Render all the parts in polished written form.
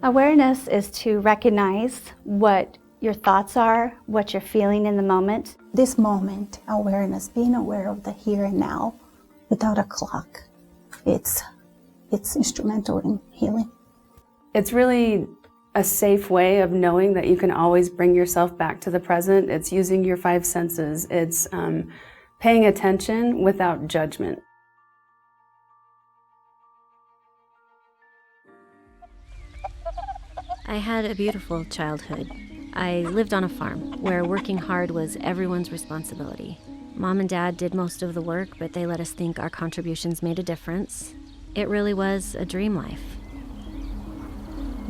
Awareness is to recognize what your thoughts are, what you're feeling in the moment. This moment, awareness, being aware of the here and now without a clock, it's instrumental in healing. It's really a safe way of knowing that you can always bring yourself back to the present. It's using your five senses. It's paying attention without judgment. I had a beautiful childhood. I lived on a farm where working hard was everyone's responsibility. Mom and Dad did most of the work, but they let us think our contributions made a difference. It really was a dream life.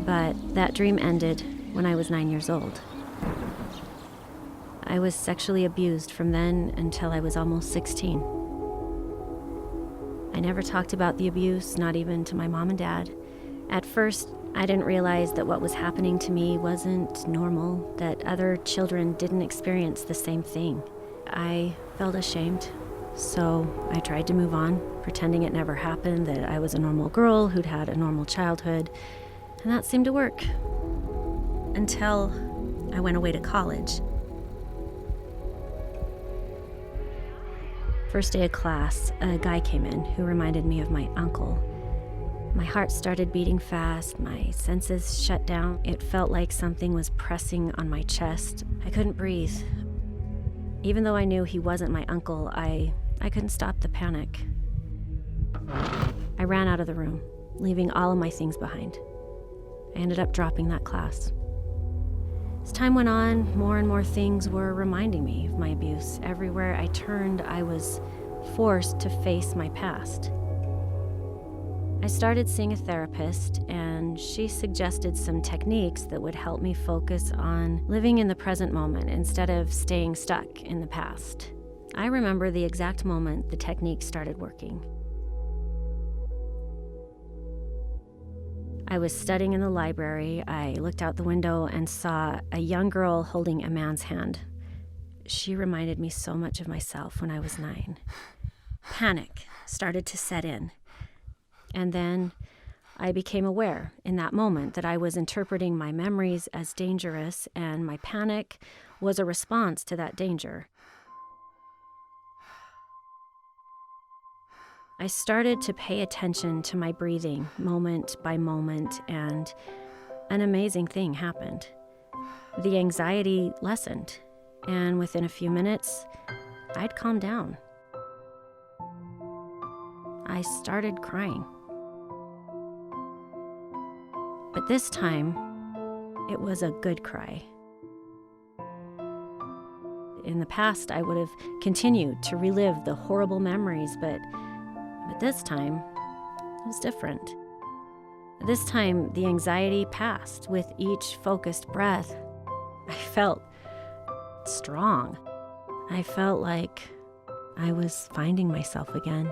But that dream ended when I was 9 years old. I was sexually abused from then until I was almost 16. I never talked about the abuse, not even to my mom and dad. At first, I didn't realize that what was happening to me wasn't normal, that other children didn't experience the same thing. I felt ashamed, so I tried to move on, pretending it never happened, that I was a normal girl who'd had a normal childhood, and that seemed to work. Until I went away to college. First day of class, a guy came in who reminded me of my uncle. My heart started beating fast, my senses shut down. It felt like something was pressing on my chest. I couldn't breathe. Even though I knew he wasn't my uncle, I couldn't stop the panic. I ran out of the room, leaving all of my things behind. I ended up dropping that class. As time went on, more and more things were reminding me of my abuse. Everywhere I turned, I was forced to face my past. I started seeing a therapist, and she suggested some techniques that would help me focus on living in the present moment instead of staying stuck in the past. I remember the exact moment the technique started working. I was studying in the library. I looked out the window and saw a young girl holding a man's hand. She reminded me so much of myself when I was 9. Panic started to set in. And then I became aware in that moment that I was interpreting my memories as dangerous, and my panic was a response to that danger. I started to pay attention to my breathing moment by moment, and an amazing thing happened. The anxiety lessened, and within a few minutes, I'd calmed down. I started crying. But this time, it was a good cry. In the past, I would have continued to relive the horrible memories, but this time, it was different. This time, the anxiety passed. With each focused breath, I felt strong. I felt like I was finding myself again.